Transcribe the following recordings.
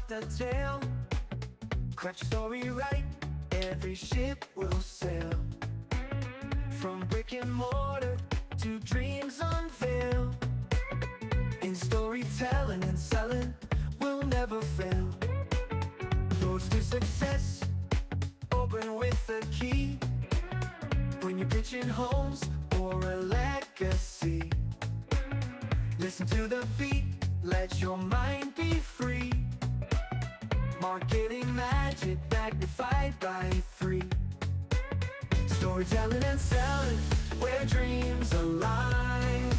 craft a tale, craft your story right, every ship will sail. From brick and mortar to dreams unveil, in storytelling and selling, we'll never fail. Roads to success, open with a key. When you're pitching homes or a legacy, listen to the beat, let your mind be free. Marketing magic magnified by 3. Storytelling and selling, where dreams align.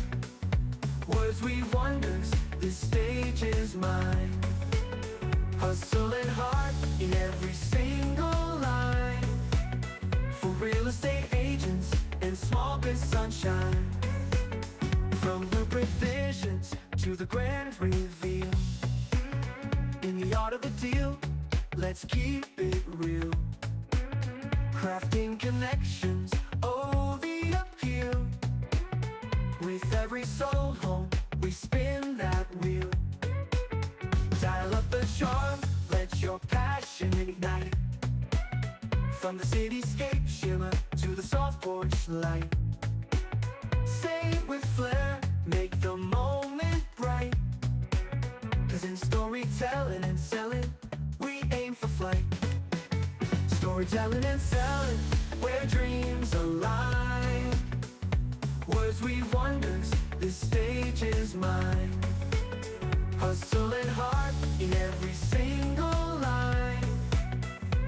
Words weave wonders, this stage is mine. Hustle and heart in every single line. For real estate agents and small biz sunshine. From blueprint visions to the grand reveal. In the art of the deal, let's keep it real. Crafting connections, oh the appeal. With every sold home, we spin that wheel. Dial up the charm, let your passion ignite. From the cityscape shimmer to the soft porch light. Say it with flair, make the moment bright. 'Cause in storytelling and selling, we aim for flight. Storytelling and selling, where dreams align. Words weave wonders, this stage is mine. Hustle and heart in every single line.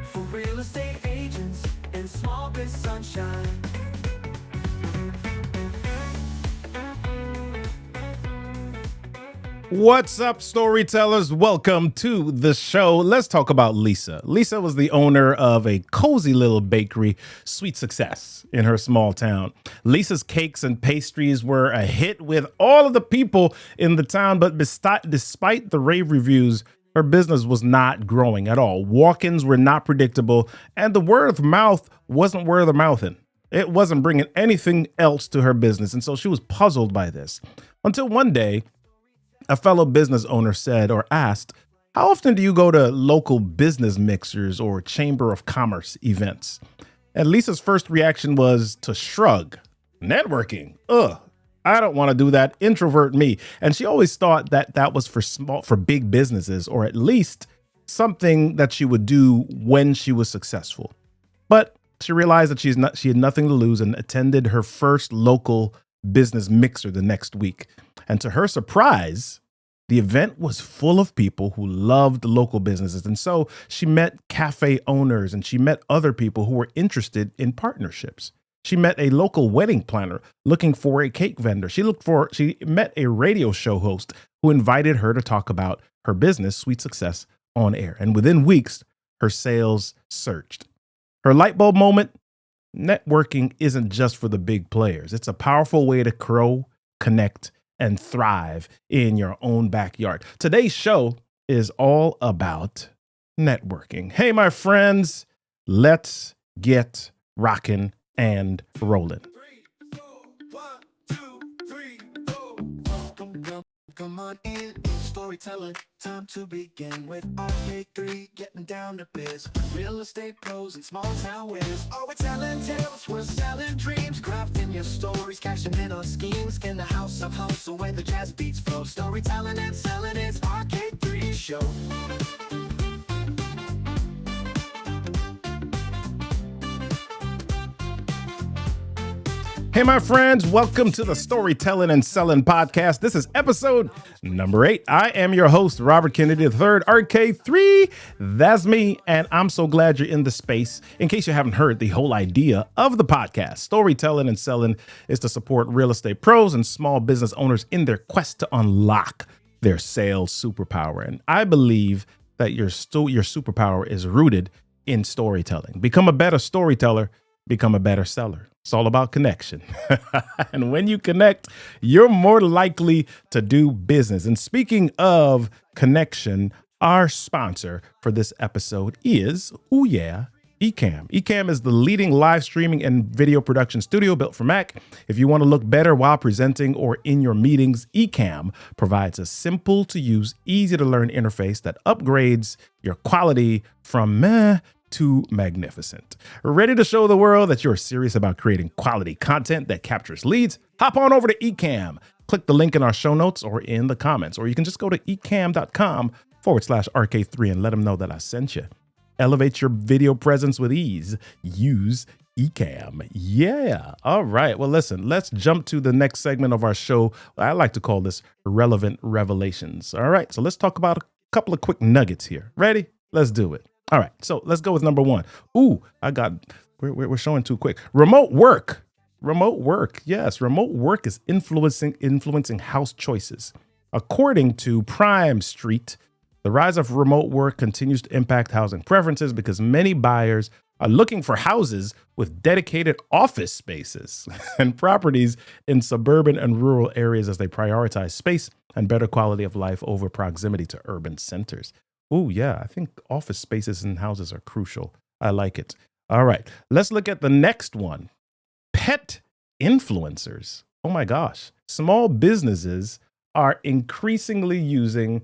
For real estate agents and small biz sunshine. What's up, storytellers? Welcome to the show. Let's talk about Lisa. Lisa was the owner of a cozy little bakery, Sweet Success, in her small town. Lisa's cakes and pastries were a hit with all of the people in the town, but despite the rave reviews, her business was not growing at all. Walk-ins were not predictable, and the word of mouth wasn't word of mouthing. It wasn't bringing anything else to her business, and so she was puzzled by this. Until one day, a fellow business owner said or asked, "How often do you go to local business mixers or chamber of commerce events?" And Lisa's first reaction was to shrug. Networking? Ugh, I don't want to do that. Introvert me. And she always thought that that was for big businesses, or at least something that she would do when she was successful. But she realized that she had nothing to lose and attended her first local business mixer the next week. And to her surprise, the event was full of people who loved local businesses. And so she met cafe owners and she met other people who were interested in partnerships. She met a local wedding planner looking for a cake vendor. She met a radio show host who invited her to talk about her business, Sweet Success, on air. And within weeks, her sales surged. Her light bulb moment: networking isn't just for the big players. It's a powerful way to grow, connect, and thrive in your own backyard. Today's show is all about networking. Hey, my friends, let's get rocking and rolling. 3, 4, 1, 2, 3, 4. Come on in, storytelling, time to begin with RK3, getting down to biz. Real estate pros and small town wiz. Oh, we're telling tales, we're selling dreams, crafting your stories, cashing in on schemes. In the house of hustle where the jazz beats flow. Storytelling and selling, it's RK3 show. Hey, my friends, welcome to the Storytellin and Sellin podcast. This is episode number 8. I am your host, Robert Kennedy III, RK3. That's me, and I'm so glad you're in the space. In case you haven't heard, the whole idea of the podcast, Storytellin and Sellin, is to support real estate pros and small business owners in their quest to unlock their sales superpower. And I believe that your superpower is rooted in storytelling. Become a better storyteller, become a better seller. It's all about connection. And when you connect, you're more likely to do business. And speaking of connection, our sponsor for this episode is, Ecamm. Ecamm is the leading live streaming and video production studio built for Mac. If you want to look better while presenting or in your meetings, Ecamm provides a simple to use, easy to learn interface that upgrades your quality from meh to magnificent. Ready to show the world that you're serious about creating quality content that captures leads? Hop on over to Ecamm. Click the link in our show notes or in the comments, or you can just go to ecamm.com/RK3 and let them know that I sent you. Elevate your video presence with ease. Use Ecamm. Yeah. All right. Well, listen, let's jump to the next segment of our show. I like to call this Relevant Revelations. All right. So let's talk about a couple of quick nuggets here. Ready? Let's do it. All right. So let's go with number one. Ooh, we're showing too quick. Remote work. Remote work. Yes. Remote work is influencing house choices. According to Prime Street, the rise of remote work continues to impact housing preferences because many buyers are looking for houses with dedicated office spaces and properties in suburban and rural areas as they prioritize space and better quality of life over proximity to urban centers. Oh, yeah, I think office spaces in houses are crucial. I like it. All right, let's look at the next one. Pet influencers. Oh my gosh. Small businesses are increasingly using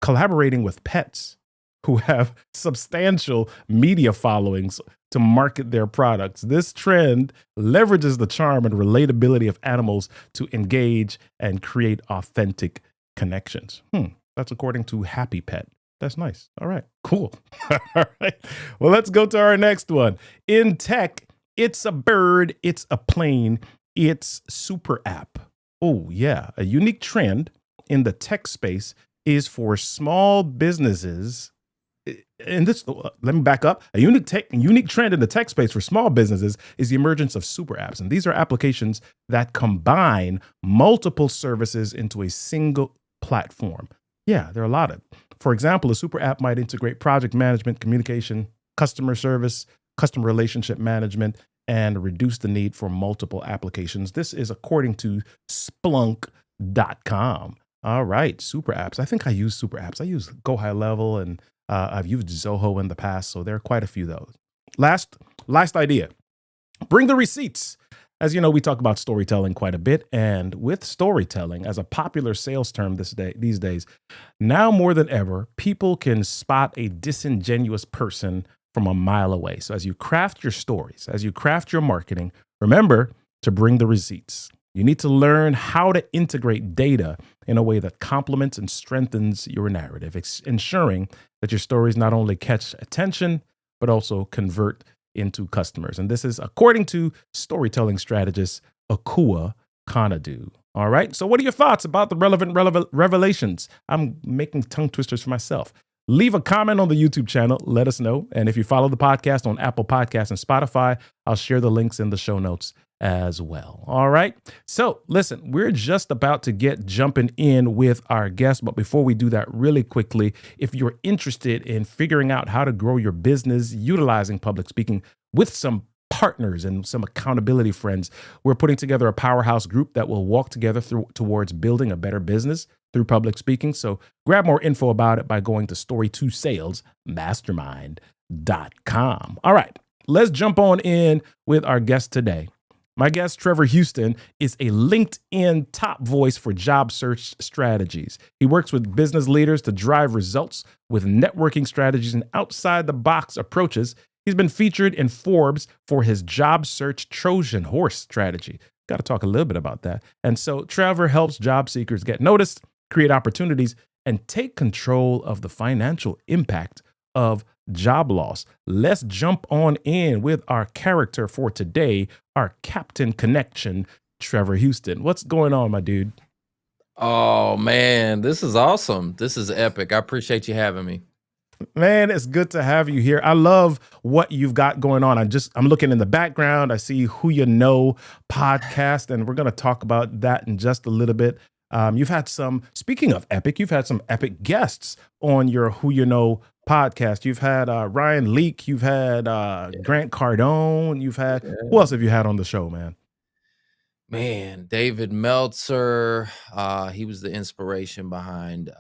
collaborating with pets who have substantial media followings to market their products. This trend leverages the charm and relatability of animals to engage and create authentic connections. That's according to Happy Pet. That's nice. All right, cool. All right. Well, let's go to our next one. In tech, it's a bird, it's a plane, it's super app. Oh, yeah. A unique trend in the tech space is for small businesses. And this, let me back up. A unique trend in the tech space for small businesses is the emergence of super apps. And these are applications that combine multiple services into a single platform. Yeah, there are a lot of. For example, a super app might integrate project management, communication, customer service, customer relationship management, and reduce the need for multiple applications. This is according to Splunk.com. All right, super apps. I think I use super apps. I use Go High Level, and I've used Zoho in the past, so there are quite a few of those. Last idea. Bring the receipts. As you know, we talk about storytelling quite a bit, and with storytelling as a popular sales term these days, now more than ever, people can spot a disingenuous person from a mile away. So as you craft your stories, as you craft your marketing, remember to bring the receipts. You need to learn how to integrate data in a way that complements and strengthens your narrative, ensuring that your stories not only catch attention, but also convert into customers. And this is according to storytelling strategist Akua Kanadu. All right. So what are your thoughts about the relevant revelations? I'm making tongue twisters for myself. Leave a comment on the YouTube channel. Let us know. And if you follow the podcast on Apple Podcasts and Spotify, I'll share the links in the show notes as well. All right. So listen, we're just about to get jumping in with our guest. But before we do that really quickly, if you're interested in figuring out how to grow your business utilizing public speaking with some partners and some accountability friends, we're putting together a powerhouse group that will walk together towards building a better business through public speaking. So grab more info about it by going to story2salesmastermind.com. All right, let's jump on in with our guest today. My guest, Trevor Houston, is a LinkedIn top voice for job search strategies. He works with business leaders to drive results with networking strategies and outside-the-box approaches. He's been featured in Forbes for his job search Trojan horse strategy. Got to talk a little bit about that. And so Trevor helps job seekers get noticed, create opportunities, and take control of the financial impact of job loss. Let's jump on in with our character for today, our Captain Connection, Trevor Houston. What's going on, my dude? Oh, man, this is awesome. This is epic. I appreciate you having me. Man, it's good to have you here. I love what you've got going on. I'm looking in the background. I see Who You Know podcast, and we're going to talk about that in just a little bit. Speaking of epic, you've had some epic guests on your Who You Know podcast. You've had Ryan Leake, you've had Grant Cardone, who else have you had on the show, man? Man, David Meltzer, he was the inspiration behind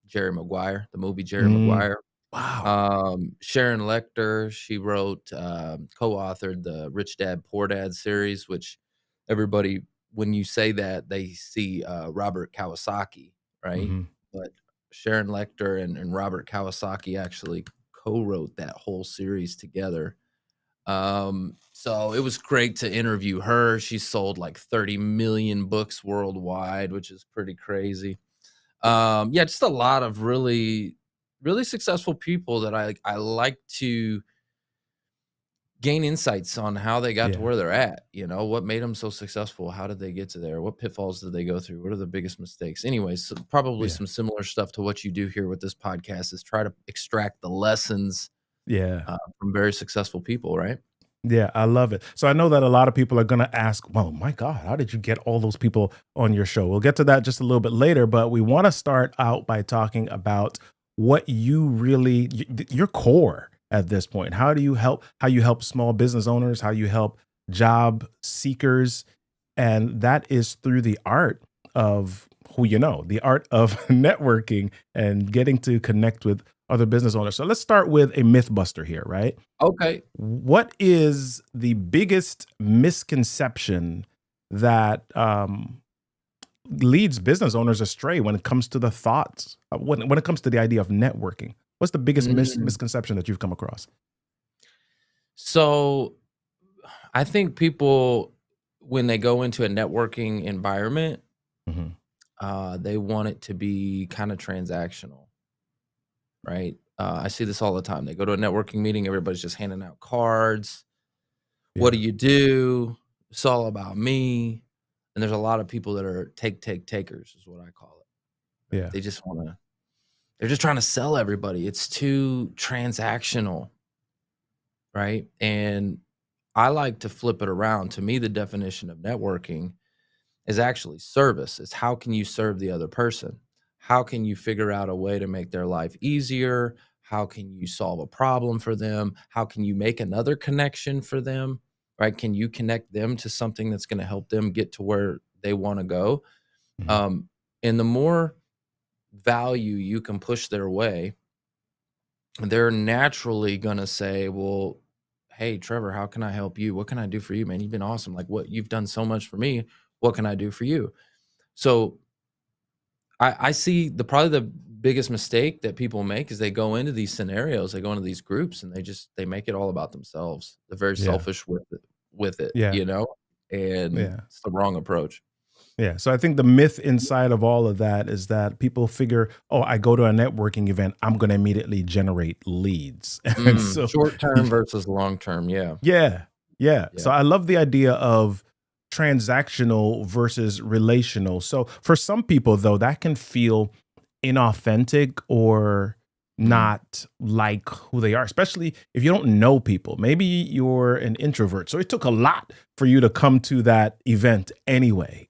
Jerry Maguire, the movie Jerry Maguire. Wow. Sharon Lecter, she wrote, co-authored the Rich Dad Poor Dad series, which everybody, when you say that, they see Robert Kawasaki, right? Mhm. But Sharon Lecter and Robert Kawasaki actually co-wrote that whole series together. So it was great to interview her. She sold like 30 million books worldwide, which is pretty crazy. Yeah, just a lot of really successful people that I like to gain insights on how they got to Yeah. where they're at, what made them so successful, how did they get to there, what pitfalls did they go through, what are the biggest mistakes. Anyways, so probably Yeah. some similar stuff to what you do here with this podcast is try to extract the lessons Yeah. from very successful people, right? Yeah, I love it. So I know that a lot of people are going to ask, well, my God, how did you get all those people on your show? We'll get to that just a little bit later, but we want to start out by talking about what you really, your core at this point. How you help small business owners, how you help job seekers. And that is through the art of who you know, the art of networking and getting to connect with other business owners. So let's start with a myth buster here, right? Okay. What is the biggest misconception that leads business owners astray when it comes to the thoughts, when it comes to the idea of networking? What's the biggest Mm. misconception that you've come across? So I think people, when they go into a networking environment, Hmm. they want it to be kind of transactional, right? I see this all the time. They go to a networking meeting, everybody's just handing out cards. What do Yeah, you do? It's all about me. And there's a lot of people that are takers, is what I call it, right? yeah, They're just trying to sell everybody. It's too transactional, right? And I like to flip it around. To me, the definition of networking is actually service. It's how can you serve the other person? How can you figure out a way to make their life easier? How can you solve a problem for them? How can you make another connection for them? Right? Can you connect them to something that's going to help them get to where they want to go? mhm, Um, and the more value you can push their way, they're naturally going to say, well, hey, Trevor, how can I help you? What can I do for you, man? You've been awesome. Like, what you've done so much for me. What can I do for you? So I see probably the biggest mistake that people make is they go into these scenarios, they go into these groups, and they make it all about themselves. They're very yeah, selfish with it, yeah, and yeah. it's the wrong approach. Yeah. So I think the myth inside of all of that is that people figure, oh, I go to a networking event, I'm going to immediately generate leads. And so, Short term versus long term, yeah, yeah, yeah. yeah. So I love the idea of transactional versus relational. So for some people, though, that can feel inauthentic or Mm. not like who they are, especially if you don't know people. Maybe you're an introvert. So it took a lot for you to come to that event anyway,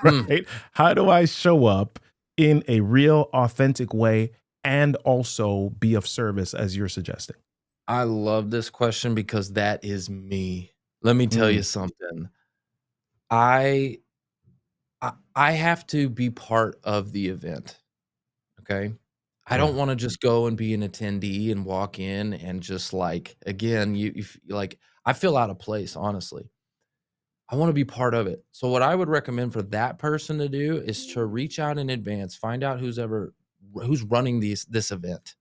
Mm. right? How do I show up in a real, authentic way and also be of service as you're suggesting? I love this question because that is me. Let me tell you Mm, something. I I have to be part of the event, okay? I don't yeah, wanna just go and be an attendee and walk in and just, like, again, like, I feel out of place, honestly. I wanna be part of it. So what I would recommend for that person to do is to reach out in advance, find out who's running this event,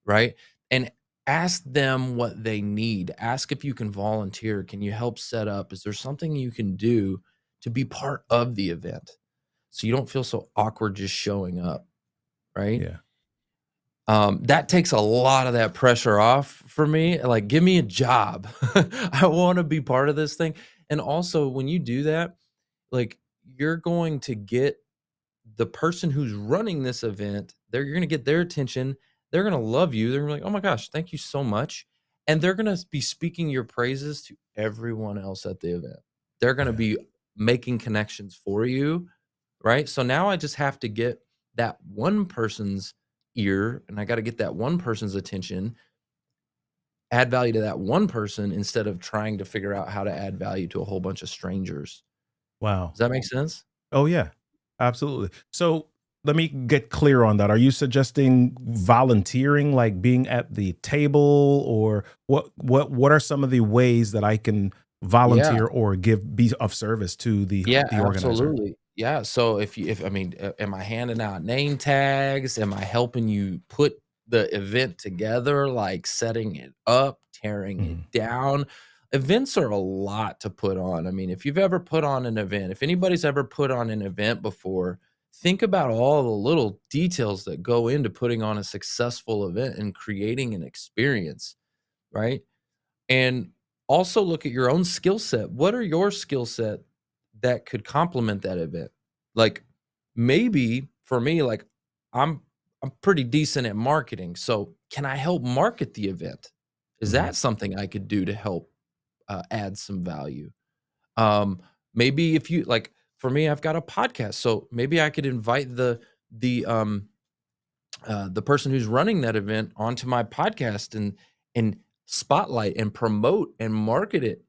right? And ask them what they need. Ask if you can volunteer. Can you help set up? Is there something you can do to be part of the event so you don't feel so awkward just showing up, right? yeah, That takes a lot of that pressure off for me. Like, give me a job. I want to be part of this thing. And also, when you do that, like, you're going to get the person who's running this event, you're gonna get their attention. They're gonna love you. They're gonna be like, "Oh my gosh, thank you so much." And they're gonna be speaking your praises to everyone else at the event. They're gonna yeah. be making connections for you, right? So now I just have to get that one person's ear and I got to get that one person's attention, add value to that one person instead of trying to figure out how to add value to a whole bunch of strangers. Wow. Does that make sense? Oh, yeah, absolutely. So let me get clear on that. Are you suggesting volunteering, like being at the table, or what are some of the ways that I can Yeah. volunteer or be of service to Yeah, the organizer? absolutely. Yeah, so if I mean, am I handing out name tags? Am I helping you put the event together, like setting it up, tearing it Mhm. down? Events are a lot to put on. I mean, if you've ever put on an event, if anybody's ever put on an event before, think about all the little details that go into putting on a successful event and creating an experience, right? And also look at your own skill set. What are your skill set that could complement that event? Like maybe for me, like I'm I'm pretty decent at marketing. So can I help market the event? Is Mhm. that something I could do to help add some value? Um, maybe if you like for me, I've got a podcast. So maybe I could invite the person who's running that event onto my podcast and spotlight and promote and market it,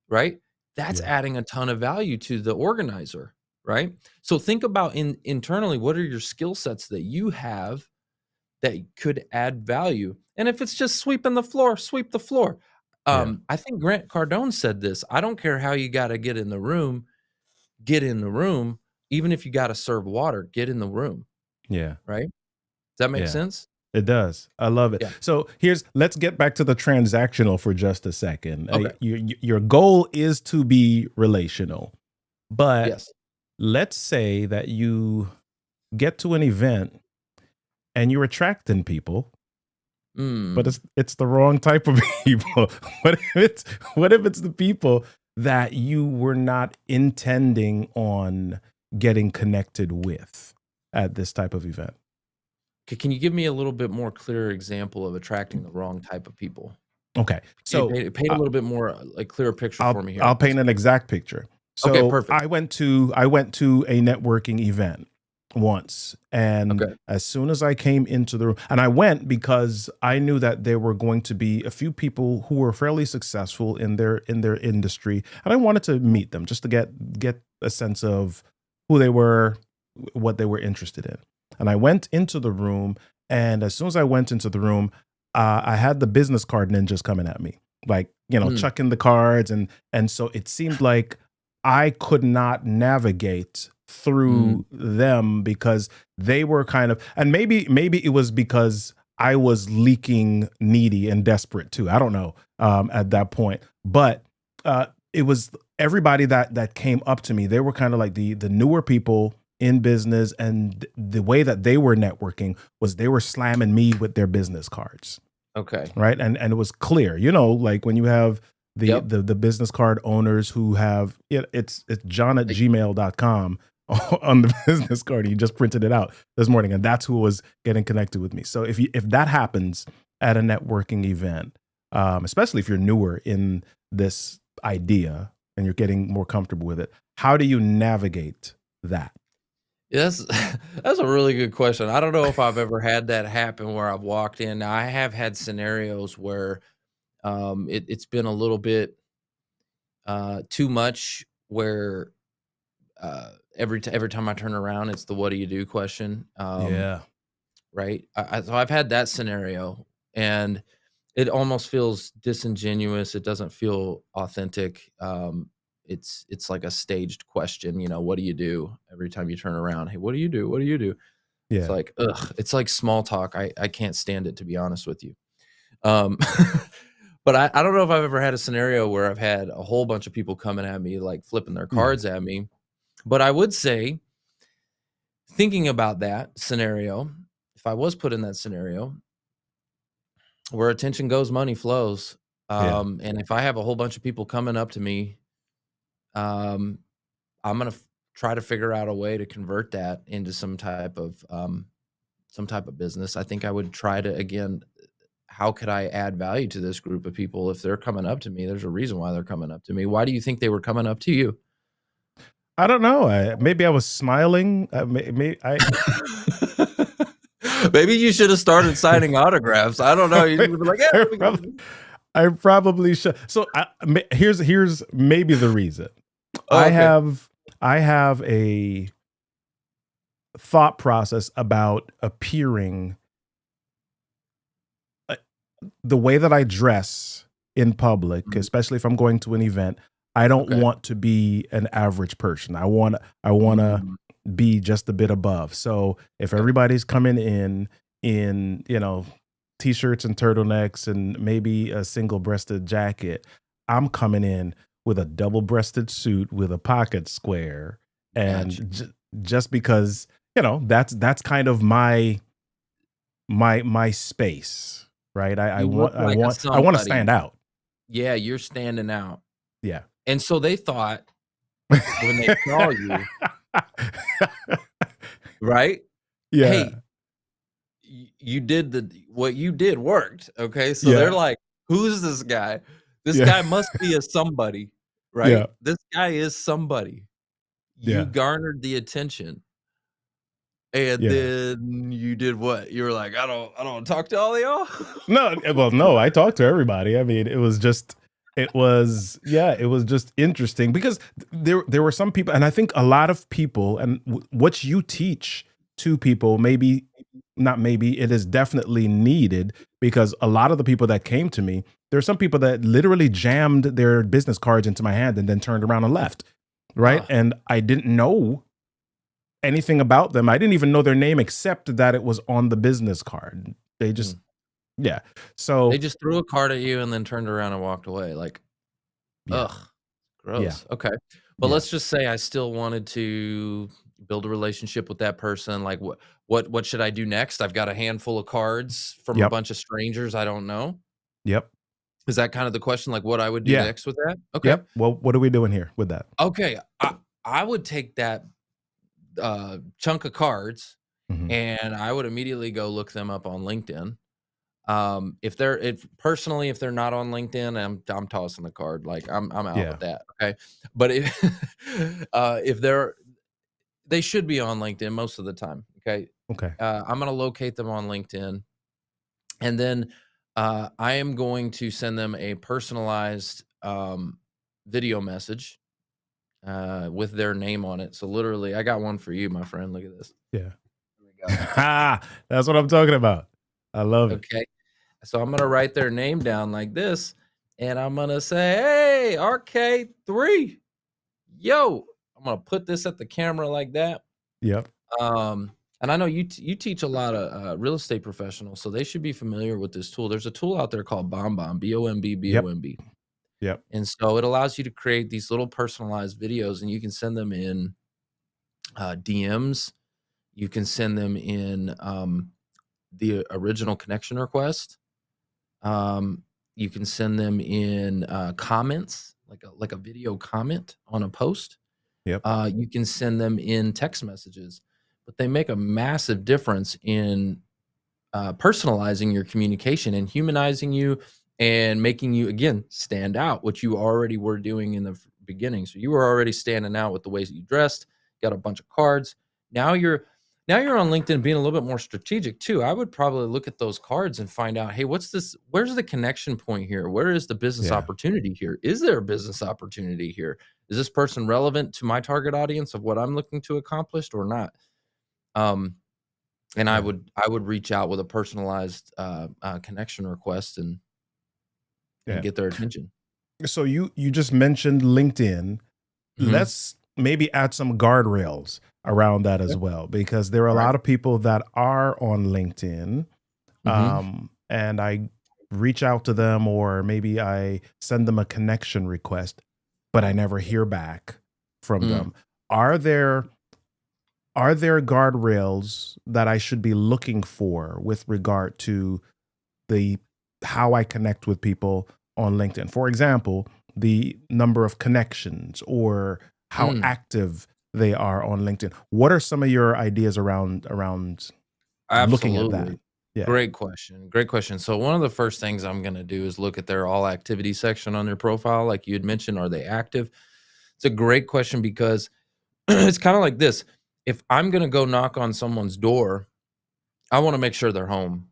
right? That's Yeah. adding a ton of value to the organizer, right? So think about internally, what are your skill sets that you have that could add value? And if it's just sweeping the floor, sweep the floor. Yeah. I think Grant Cardone said this. I don't care how you got to get in the room. Even if you got to serve water, get in the room, Yeah. right? Does that make Yeah. sense? It does. I love it. Yeah. So let's get back to the transactional for just a second. Okay. Your goal is to be relational, but Yes. let's say that you get to an event and you're attracting people, but Mm. it's the wrong type of people. What if it's the people that you were not intending on getting connected with at this type of event? Can you give me a little bit more clear example of attracting the wrong type of people? Okay, Can you so paint a little bit more, like, clearer picture for I'll me here, I'll please? paint an exact picture. Okay, So perfect. I went to a networking event once, and Okay. as soon as I came into the room, and I went because I knew that there were going to be a few people who were fairly successful in their industry, and I wanted to meet them just to get a sense of who they were, what they were interested in. And I went into the room, and as soon as I went into the room, I had the business card ninjas coming at me, like, Mm, chucking the cards, and so it seemed like I could not navigate mm, through them because they were kind of, and maybe it was because I was leaking needy and desperate too. I don't know, at that point, but it was everybody that came up to me. They were kind of like the newer people in business, and the way that they were networking was they were slamming me with their business cards, okay. right? And it was clear, like when you have Yep. the business card owners who have it's john at Like gmail.com on the business card. You just printed it out this morning, and that's who was getting connected with me. So if that happens at a networking event, especially if you're newer in this idea and you're getting more comfortable with it, how do you navigate that? yeah, that's that's a really good question. I don't know if I've ever had that happen where I've walked in. Now, I have had scenarios where, it's been a little bit, too much where, every time I turn around, it's the "What do you do?" question, Yeah. right? So I've had that scenario, and it almost feels disingenuous. It doesn't feel authentic. It's like a staged question. What do you do? Every time you turn around, hey, what do you do? What do you do? It's Yeah. like, ugh. It's like small talk. I can't stand it, to be honest with you. Um, but I don't know if I've ever had a scenario where I've had a whole bunch of people coming at me, like flipping their Yeah. cards at me. But I would say, thinking about that scenario, if I was put in that scenario, where attention goes, money flows. Yeah. And if I have a whole bunch of people coming up to me, um, I'm gonna try to figure out a way to convert that into some type of business. I think I would try to, again, how could I add value to this group of people if they're coming up to me? There's a reason why they're coming up to me. Why do you think they were coming up to you? I don't know. Maybe I was smiling. I Maybe you should have started signing autographs. I don't know. You should be like, yeah, I let me probably, go. I probably should. So here's maybe the reason. Oh, I okay. have I have thought process about appearing. uh, The way that I dress in public, Mhm. especially if I'm going to an event, I don't Okay. want to be an average person. I want to Mm, be just a bit above. So if okay. everybody's coming in, t-shirts and turtlenecks and maybe a single-breasted jacket, I'm coming in with a double-breasted suit with a pocket square, Gotcha. and just because that's kind of my space, right? I You look want I like a want I want to somebody. stand out. Yeah, you're standing out. Yeah. And so they thought when they saw you, right? Yeah. Hey, you did what you did worked, okay? So they're Yeah. like, "Who's this guy? This Yeah. guy must be a somebody, Yeah. right? This guy is somebody." You Yeah. garnered the attention, and Yeah. then you did what? You were like, I don't wanna talk to all of y'all?" No, well, no, I talked to everybody. I mean, it was just interesting because there were some people, and I think a lot of people, and what you teach to people, maybe not maybe, it is definitely needed, because a lot of the people that came to me, there are some people that literally jammed their business cards into my hand and then turned around and left, right? Ah, And I didn't know anything about them. I didn't even know their name except that it was on the business card. They just mm. yeah. They So just threw a card at you and then turned around and walked away, like, yeah, ugh, yeah, gross, okay. But yeah, let's just say I still wanted to build a relationship with that person, like, what should I do next? I've got a handful of cards from a yep, bunch of strangers I don't know. yep, Is that kind of the question, like, what I would do yeah, next with that? Okay. yep. Well, what are we doing here with that? Okay, I would take that, chunk of cards, Mhm. and I would immediately go look them up on LinkedIn. If they're not on LinkedIn, I'm tossing the card, like, I'm out Yeah. with that, okay? But if they should be on LinkedIn most of the time, okay? Okay. I'm gonna locate them on LinkedIn, and then, I am going to send them a personalized, video message, with their name on it. So, literally, I got one for you, my friend, look at this. Yeah. Here we go. That's what I'm talking about. I love it. Okay. So I'm gonna write their name down like this, and I'm gonna say, "Hey, RK3, yo." I'm gonna put this at the camera like that. Yep. And I know you teach a lot of real estate professionals, so they should be familiar with this tool. There's a tool out there called BombBomb, BOMB, Yep. BOMB, Yep. and so it allows you to create these little personalized videos, and you can send them in DMs. You can send them in the original connection request. Um, you can send them in, comments, like a video comment on a post. Yep. You can send them in text messages, but they make a massive difference in, personalizing your communication and humanizing you and making you, again, stand out, which you already were doing in the beginning. So you were already standing out with the ways that you dressed, got a bunch of cards. Now you're now you're on LinkedIn being a little bit more strategic too. I would probably look at those cards and find out, hey, what's this? Where's the connection point here? Where is the business Yeah. opportunity here? Is there a business opportunity here? Is this person relevant to my target audience of what I'm looking to accomplish or not? Um, and Yeah. I would reach out with a personalized, connection request and Yeah. get their attention. So you just mentioned LinkedIn. Mhm. Let's maybe add some guardrails around that as Okay. well, because there are a Alright. lot of people that are on LinkedIn, Mhm. and I reach out to them, or maybe I send them a connection request, but I never hear back from Mm. them. Are there guardrails that I should be looking for with regard to the how I connect with people on LinkedIn? For example, the number of connections or how Mm. active they are on LinkedIn. What are some of your ideas around looking at that? Absolutely. Yeah. Great question, great question. So one of the first things I'm gonna do is look at their all activity section on their profile, like you had mentioned, are they active? It's a great question because it's kinda like this, if I'm gonna go knock on someone's door, I wanna make sure they're home.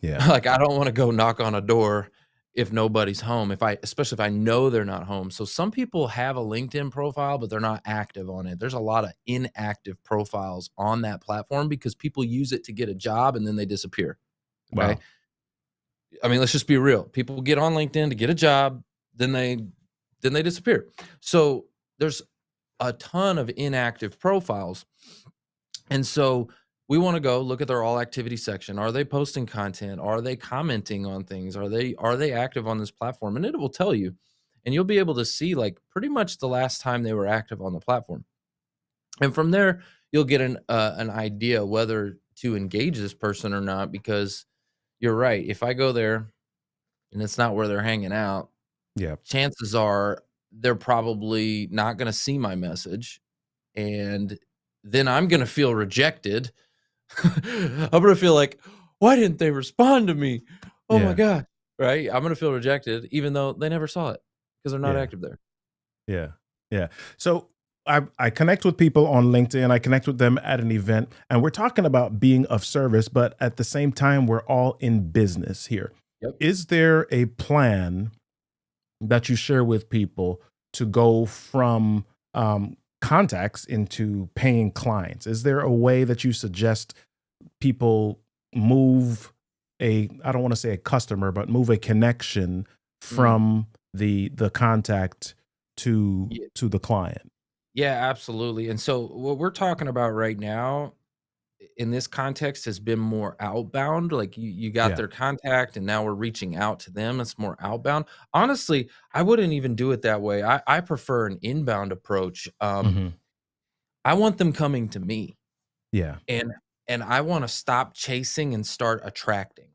Yeah. Like, I don't wanna go knock on a door if nobody's home, especially if I know they're not home. So some people have a LinkedIn profile, but they're not active on it. There's a lot of inactive profiles on that platform because people use it to get a job and then they disappear. Okay. Wow. I mean, let's just be real. People get on LinkedIn to get a job, then they disappear. So there's a ton of inactive profiles. And so we want to go look at their all activity section. Are they posting content? Are they commenting on things? Are they active on this platform? And it will tell you. And you'll be able to see like pretty much the last time they were active on the platform. And from there, you'll get an idea whether to engage this person or not, because you're right. If I go there and it's not where they're hanging out, Yeah. chances are they're probably not going to see my message. And then I'm going to feel rejected. I'm going to feel like, why didn't they respond to me? Oh my Yeah. God. Right. I'm going to feel rejected, even though they never saw it because they're not Yeah. active there. Yeah. Yeah. So I connect with people on LinkedIn. I connect with them at an event, and we're talking about being of service, but at the same time, we're all in business here. Yep. Is there a plan that you share with people to go from contacts into paying clients? Is there a way that you suggest people move I don't want to say a customer, but move a connection from the contact to Yeah. the client? Yeah, absolutely. And so what we're talking about right now in this context has been more outbound. Like you got Yeah. their contact and now we're reaching out to them. It's more outbound. Honestly, I wouldn't even do it that way. I prefer an inbound approach. Hmm. I want them coming to me, Yeah. and I want to stop chasing and start attracting.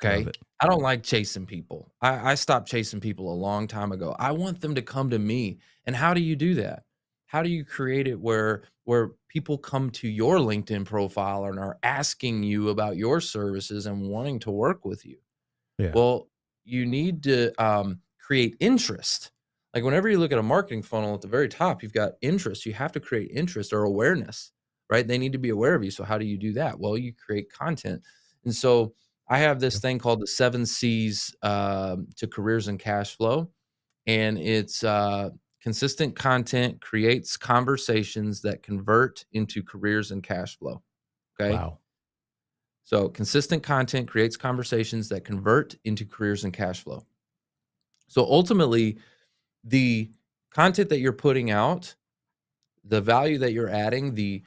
Love Okay. it. I don't like chasing people. I stopped chasing people a long time ago. I want them to come to me. And how do you do that? How do you create it where people come to your LinkedIn profile and are asking you about your services and wanting to work with you? Yeah. Well, you need to create interest. Like whenever you look at a marketing funnel at the very top, you've got interest. You have to create interest or awareness, right? They need to be aware of you. So how do you do that? Well, you create content. And so I have this Yep. thing called the 7 C's to careers and cash flow. And it's consistent content creates conversations that convert into careers and cash flow. Okay. Wow. So consistent content creates conversations that convert into careers and cash flow. So ultimately, the content that you're putting out, the value that you're adding, the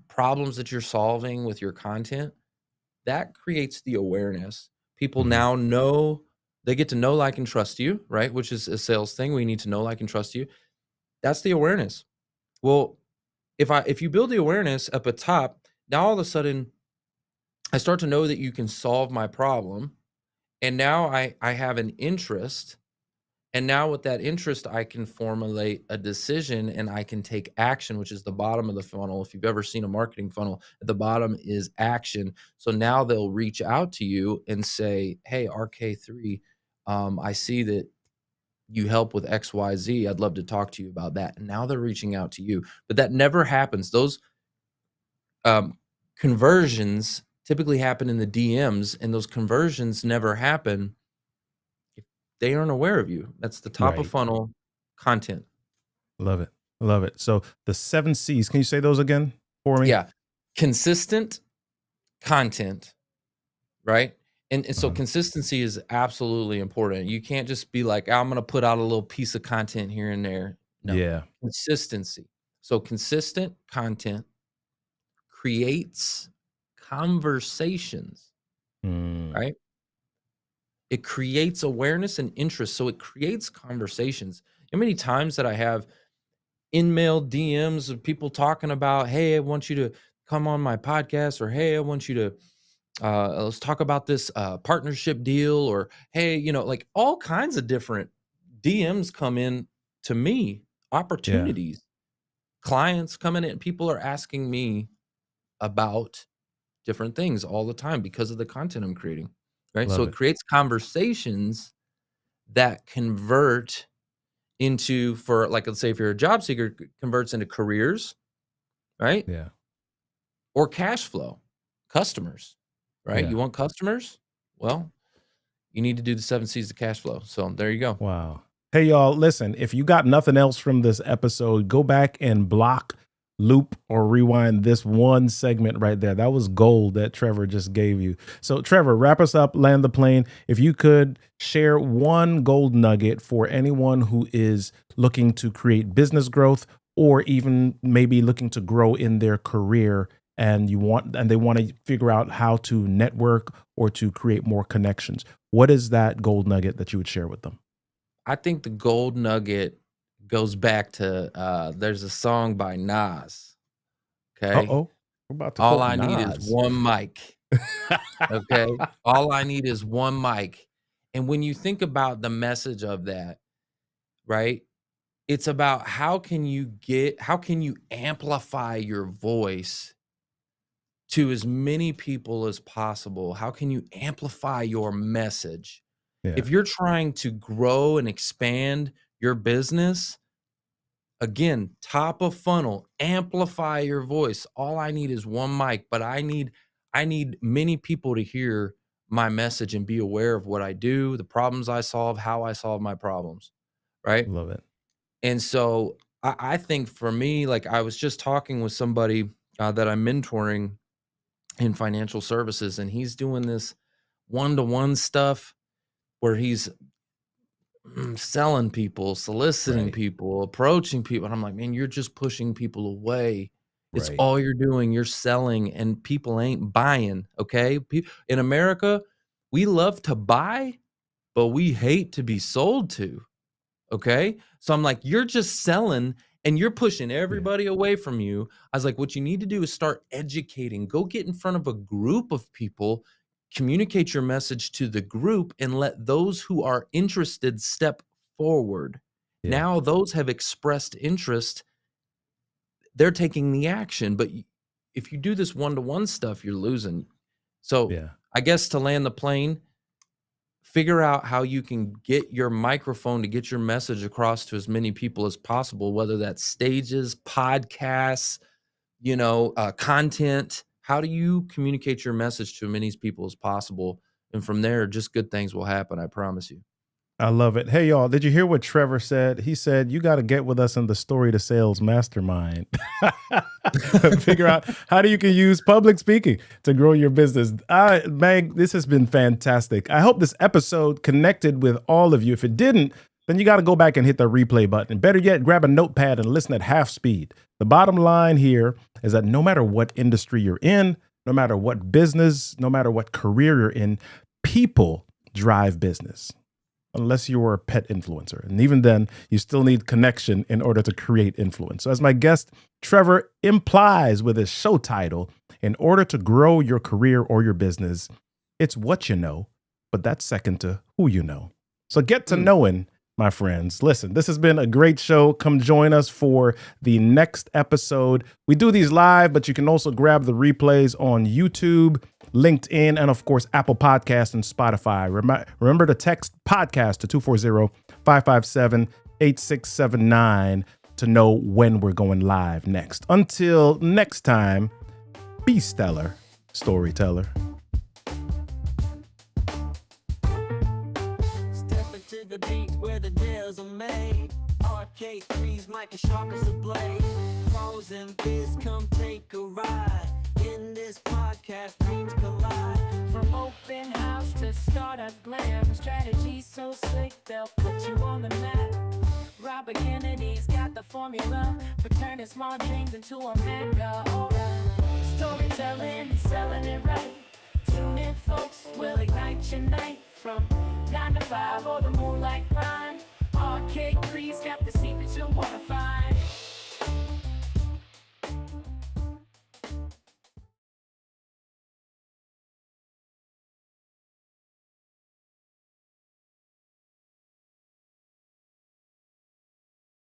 problems that you're solving with your content, that creates the awareness. People Hmm. now know, they get to know, like, and trust you, right? Which is a sales thing. We need to know, like, and trust you. That's the awareness. Well, if you build the awareness up at top, now all of a sudden I start to know that you can solve my problem. And now I have an interest. And now with that interest, I can formulate a decision and I can take action, which is the bottom of the funnel. If you've ever seen a marketing funnel, at the bottom is action. So now they'll reach out to you and say, hey, RK3, I see that you help with XYZ. I'd love to talk to you about that. And now they're reaching out to you. But that never happens. Those conversions typically happen in the DMs, and those conversions never happen if they aren't aware of you. That's the top of Right. funnel content. Love it. Love it. So the 7 C's, can you say those again for me? Yeah. Consistent content, right? And so Uh-huh. consistency is absolutely important. You can't just be like, I'm going to put out a little piece of content here and there. No, Yeah. consistency. So consistent content creates conversations, Mm. right? It creates awareness and interest. So it creates conversations. How many times that I have in-mail DMs of people talking about, hey, I want you to come on my podcast, or hey, I want you to let's talk about this partnership deal, or hey, like all kinds of different DMs come in to me, Yeah. opportunities, clients coming in, people are asking me about different things all the time because of the content I'm creating, right? So Love it it. creates conversations that convert into, for like, let's say if you're a job seeker, converts into careers, right? Yeah. Or cash flow, customers, right? Yeah. You want customers? Well, you need to do the 7 C's of cash flow. So there you go. Wow. Hey, y'all, listen, if you got nothing else from this episode, go back and block, loop, or rewind this one segment right there. That was gold that Trevor just gave you. So, Trevor, wrap us up, land the plane. If you could share one gold nugget for anyone who is looking to create business growth or even maybe looking to grow in their career and they want to figure out how to network or to create more connections. What is that gold nugget that you would share with them? I think the gold nugget goes back to there's a song by Nas. Okay. Uh-oh. We're about to All quote I need is Nas. one mic. Okay. All I need is one mic. And when you think about the message of that, right? It's about how can you amplify your voice to as many people as possible? How can you amplify your message? Yeah. If you're trying to grow and expand your business, again, top of funnel, amplify your voice. All I need is one mic, but I need many people to hear my message and be aware of what I do, the problems I solve, how I solve my problems, right? Love it. And so I think for me, like I was just talking with somebody that I'm mentoring in financial services, and he's doing this one-to-one stuff where he's selling people, soliciting Right. people, approaching people. And I'm like, man, you're just pushing people away. It's Right. all you're doing. You're selling and people ain't buying. Okay. In America, we love to buy, but we hate to be sold to. Okay. So I'm like, you're just selling and you're pushing everybody away from you. I was like, what you need to do is start educating. Go get in front of a group of people, communicate your message to the group, and let those who are interested step forward. Yeah. Now, those have expressed interest. They're taking the action. But if you do this one-to-one stuff, you're losing. So Yeah. I guess to land the plane, figure out how you can get your microphone to get your message across to as many people as possible, whether that's stages, podcasts, content. How do you communicate your message to as many people as possible? And from there, just good things will happen. I promise you. I love it. Hey, y'all, did you hear what Trevor said? He said, you got to get with us in the Story to Sales Mastermind. Figure out how you can use public speaking to grow your business. Meg, this has been fantastic. I hope this episode connected with all of you. If it didn't, then you got to go back and hit the replay button. Better yet, grab a notepad and listen at half speed. The bottom line here is that no matter what industry you're in, no matter what business, no matter what career you're in, people drive business. Unless you're a pet influencer. And even then, you still need connection in order to create influence. So as my guest, Trevor, implies with his show title, in order to grow your career or your business, it's what you know, but that's second to who you know. So get to knowing, my friends. Listen, this has been a great show. Come join us for the next episode. We do these live, but you can also grab the replays on YouTube, LinkedIn, and of course, Apple Podcasts and Spotify. Remember to text podcast to 240-557-8679 to know when we're going live next. Until next time, be stellar, storyteller. Step into the beat where the deals are made. Arcade threes, mic as sharp as a blade. Pros and biz, come take a ride. In this podcast, dreams collide. From open house to startup glam, strategy so slick they'll put you on the map. Robert Kennedy's got the formula for turning small dreams into a mega. Alright, storytelling, selling it right. Tune in, folks, we'll ignite your night from 9 to 5 or the moonlight grind. Arcade trees got the secrets you'll wanna find.